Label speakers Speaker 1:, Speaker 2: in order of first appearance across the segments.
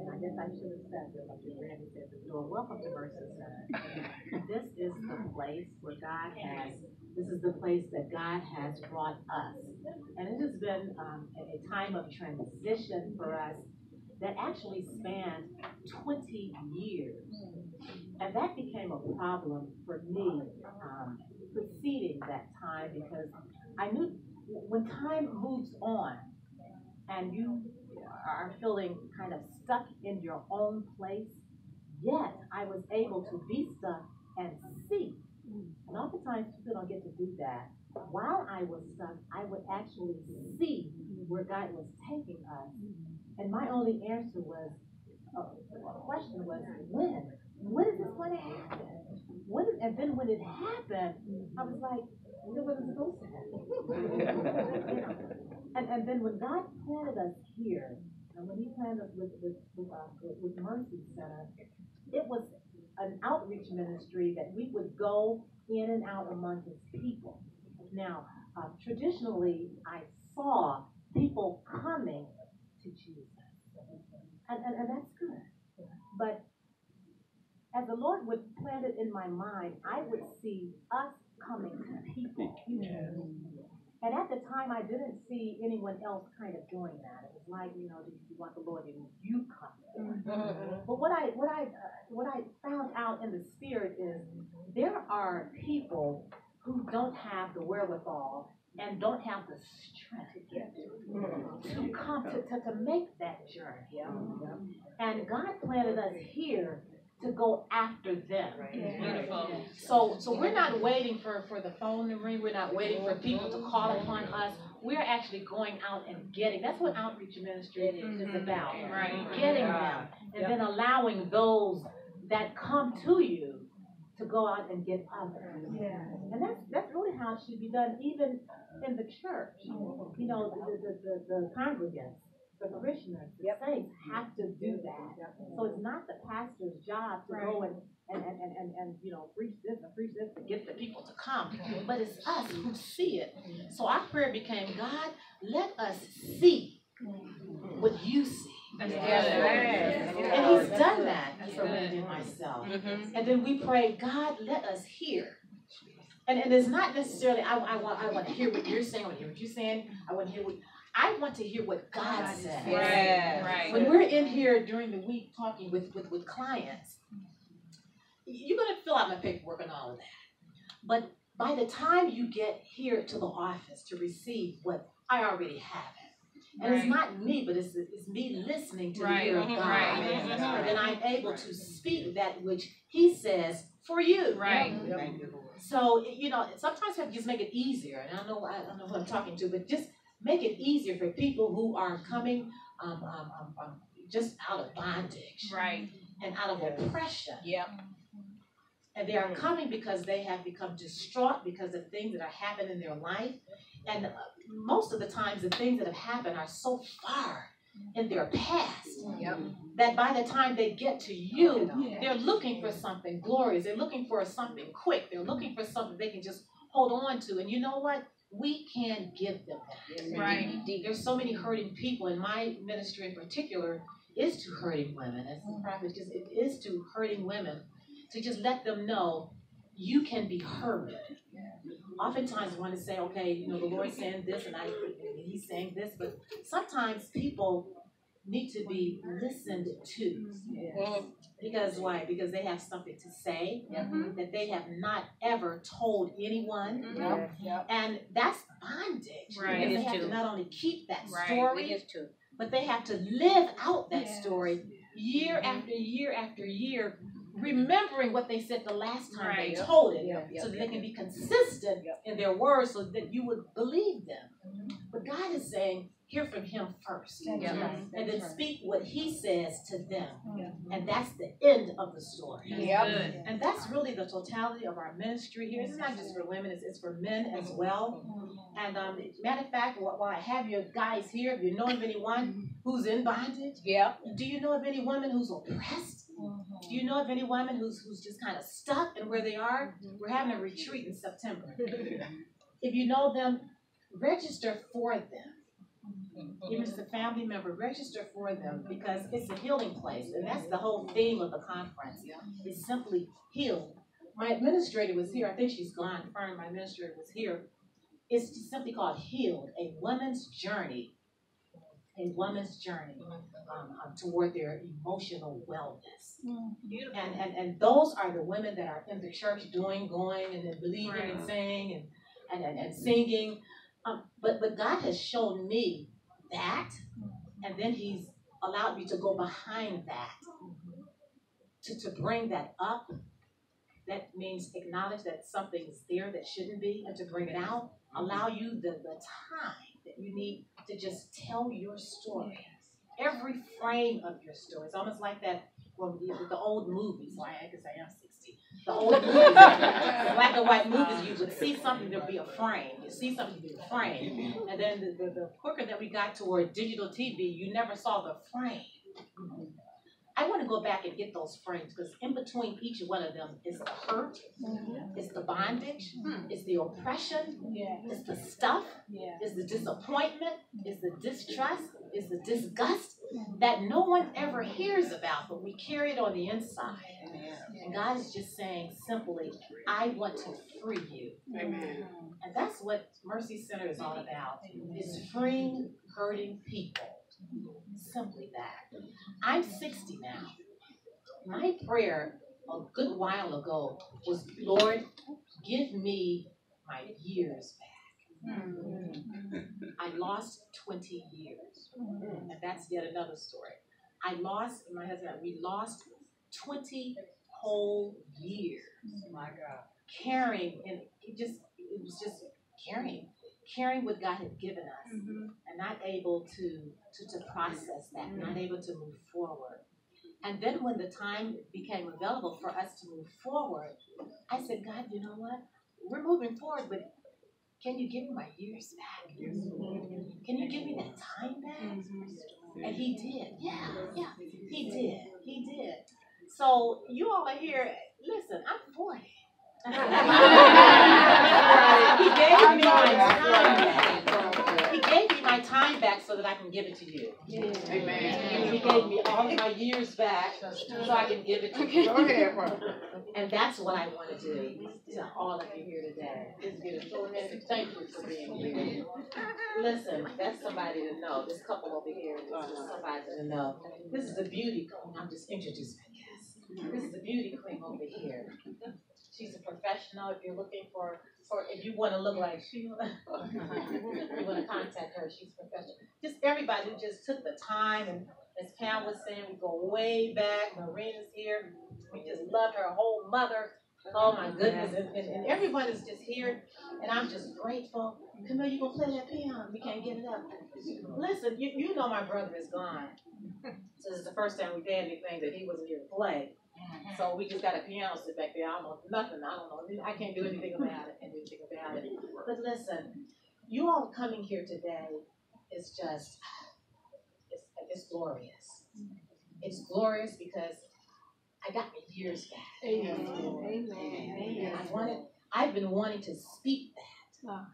Speaker 1: And I guess I should have said this, like Randy said at the door. Welcome to Mercy Center. This is the place where God has, this is the place that God has brought us. And it has been a time of transition for us that actually spanned 20 years. And that became a problem for me preceding that time because I knew when time moves on and you are feeling kind of stuck in your own place, yet I was able to be stuck and see. And oftentimes people don't get to do that. While I was stuck, I would actually see where God was taking us. And my only answer was, question was, when? When is this going to happen? And then when it happened, I was like, it wasn't supposed to happen. And then when God planted us here, and when He planted us with Mercy Center, it was an outreach ministry that we would go in and out among His people. Now, traditionally, I saw people coming to Jesus, and that's good. But as the Lord would plant it in my mind, I would see us coming to people. And at the time, I didn't see anyone else kind of doing that. It was like, do you want the Lord and you come? But what I found out in the Spirit is there are people who don't have the wherewithal and don't have the strength to come to make that journey. And God planted us here to go after them. Beautiful. So we're not waiting for the phone to ring. We're not waiting for people to call upon us. We're actually going out and getting. That's what outreach ministry is about. Right. Getting them and then allowing those that come to you to go out and get others. And that's really how it should be done, even in the church. The congregants, the parishioners, the saints have to do that. So it's not the pastor's job to go and preach this and preach this to get the people to come, but it's us who see it. So our prayer became, God, let us see what you see. And He's done that for Randy and myself. And then we pray, God, let us hear. And it's not necessarily I want to hear what you're saying, I want to hear what you're saying, I want to hear what God says. Right. When we're in here during the week talking with clients, you're going to fill out my paperwork and all of that. But by the time you get here to the office to receive what I already have it, and it's not me, but it's me listening to the ear of God. And then I'm able to speak that which He says for you. Right. So, sometimes we have to just make it easier. And I don't know who I'm talking to, but just make it easier for people who are coming just out of bondage. Right. And out of oppression. Yep. And they are coming because they have become distraught because of things that are happening in their life. And most of the times, the things that have happened are so far in their past that by the time they get to you, they're looking for something glorious. They're looking for something quick. They're looking for something they can just hold on to. And you know what? We can give them that. Right. There's so many hurting people. And my ministry in particular is to hurting women. As the prophet just, it is to hurting women. To just let them know you can be heard. Oftentimes I want to say, okay, the Lord's saying this and He's saying this, but sometimes people need to be listened to. Because why? Because they have something to say that they have not ever told anyone. And that's bondage. Right. Because they have to not only keep that story, but they have to live out that story year after year after year, remembering what they said the last time they told it, so that they can be consistent in their words so that you would believe them. But God is saying, hear from Him first, and then speak what He says to them. And that's the end of the story. And that's really the totality of our ministry here. It's not just for women, it's for men as well. And matter of fact, while I have you guys here, if you know of anyone who's in bondage, do you know of any woman who's oppressed? Do you know of any woman who's just kind of stuck in where they are? We're having a retreat in September. If you know them, register for them. Even as a family member, register for them because it's a healing place. And that's the whole theme of the conference. It's simply heal. My administrator was here. I think she's gone. Fern, my administrator was here. It's just simply called Healed, a woman's journey. A woman's journey toward their emotional wellness. And those are the women that are in the church going, and then believing and saying and singing. But God has shown me that, and then He's allowed me to go behind that, to bring that up. That means acknowledge that something's there that shouldn't be, and to bring it out. Allow you the time that you need to just tell your story. Every frame of your story. It's almost like that from the old movies. Well, I guess I am 60. The old movies, the black and white movies, you would see something, there'd be a frame. You see something, there'd be a frame. And then the quicker that we got toward digital TV, you never saw the frame. I want to go back and get those frames because in between each one of them is the hurt, it's the bondage, it's the oppression, it's the stuff, it's the disappointment, it's the distrust, it's the disgust that no one ever hears about, but we carry it on the inside. And God is just saying simply, I want to free you. Amen. And that's what Mercy Center is all about, is freeing hurting people. Simply that. I'm 60 now. My prayer a good while ago was, Lord, give me my years back. I lost 20 years. And that's yet another story. My husband and I, we lost 20 whole years. My God. Carrying, and it was just carrying what God had given us, and not able to process that, not able to move forward. And then when the time became available for us to move forward, I said, God, you know what? We're moving forward, but can you give me my years back? Can you give me that time back? And He did. Yeah, He did. So you all are here. Listen, I'm 40. He gave me my time back. He gave me my time back so that I can give it to you. Amen. He gave me all of my years back so I can give it to you. Go ahead, and that's what I want to do to all of you here today. Thank you for being here. Listen, that's somebody to know. This couple over here is somebody to know. This is a beauty queen. I'm just introducing my guest. This is a beauty queen over here. She's a professional. If you're looking for if you want to look like Sheila, you want to contact her. She's professional. Just everybody who just took the time, and as Pam was saying, we go way back. Marina's here. We just love her whole mother. Oh my goodness, and everyone is just here, and I'm just grateful. Camille, you gonna play that piano? We can't get it up. Listen, you know my brother is gone. So this is the first time we've had anything that he wasn't here to play. So we just got a piano sit back there. I don't know nothing. I don't know. I can't do anything about it. But listen, you all coming here today is just, it's glorious. It's glorious because I got my years back. Amen. I've been wanting to speak that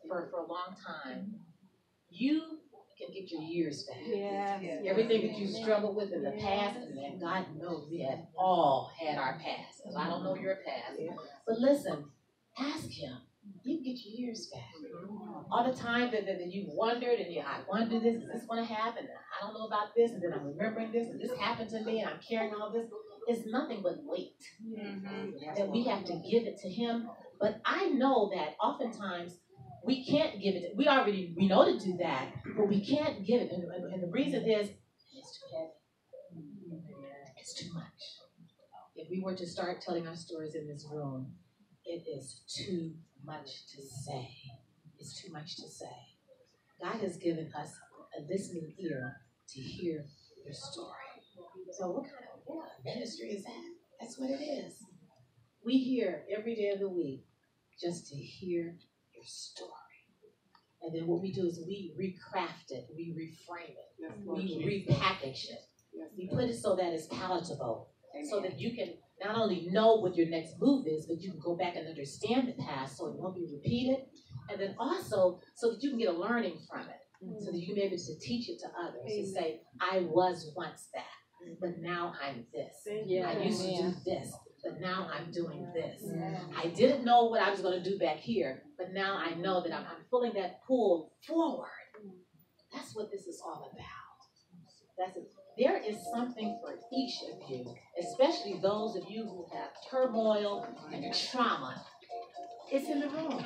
Speaker 1: for a long time. You can get your years back. Yes. Everything that you struggled with in the past, and God knows we have all had our past. Because I don't know your past. But listen, ask Him. You can get your years back. All the time that you wondered, and I wonder this, is this going to happen? I don't know about this, and then I'm remembering this, and this happened to me, and I'm carrying all this. It's nothing but weight. That we have to give it to Him. But I know that oftentimes we can't give it. We know to do that, but we can't give it. And the reason is it's too heavy. It's too much. If we were to start telling our stories in this room, it is too much to say. It's too much to say. God has given us a listening ear to hear your story. So what kind of ministry is that? That's what it is. We hear every day of the week just to hear your story. And then what we do is we recraft it, we reframe it, we repackage it. We put it so that it's palatable, so that you can not only know what your next move is, but you can go back and understand the past so it won't be repeated. And then also so that you can get a learning from it. so that you can be able to teach it to others and say, I was once that, but now I'm this. I used to do this, but now I'm doing this. I didn't know what I was going to do back here, but now I know that I'm feeling that pull forward. That's what this is all about. That's it. There is something for each of you, especially those of you who have turmoil and trauma. It's in the room.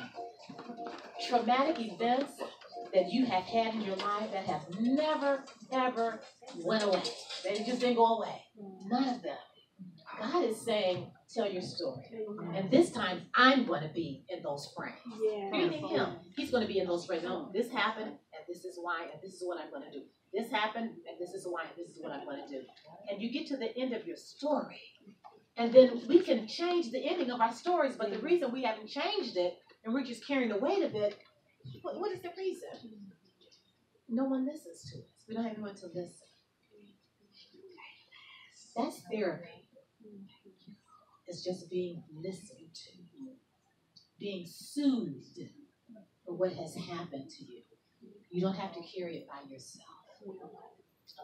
Speaker 1: Traumatic events that you have had in your life that have never, ever went away. They just didn't go away. None of them. God is saying, tell your story. And this time, I'm going to be in those frames. Meaning Him. He's going to be in those frames. No, this happened, and this is why, and this is what I'm going to do. This happened, and this is why, and this is what I'm going to do. And you get to the end of your story. And then we can change the ending of our stories, but the reason we haven't changed it, and we're just carrying the weight of it, what is the reason? No one listens to us. We don't have anyone to listen. That's therapy. It's just being listened to, being soothed for what has happened to you. You don't have to carry it by yourself.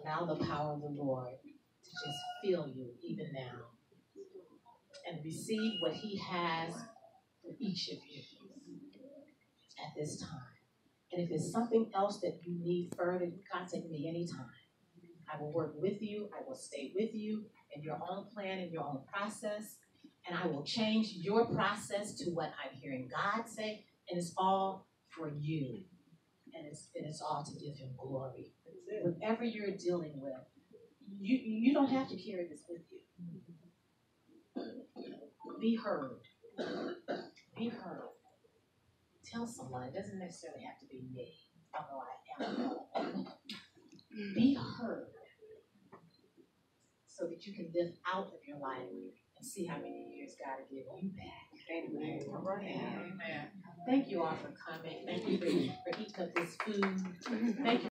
Speaker 1: Allow the power of the Lord to just fill you even now and receive what He has for each of you at this time. And if there's something else that you need further, contact me anytime. I will work with you. I will stay with you in your own plan, in your own process. And I will change your process to what I'm hearing God say. And it's all for you. And it's all to give Him glory. Whatever you're dealing with, you don't have to carry this with you. Be heard. Be heard. Tell someone. It doesn't necessarily have to be me, although I am. Be heard so that you can live out of your life and see how many years God will give you back. Amen. Amen. Thank you all for coming. Thank you for eating up this food. Thank you.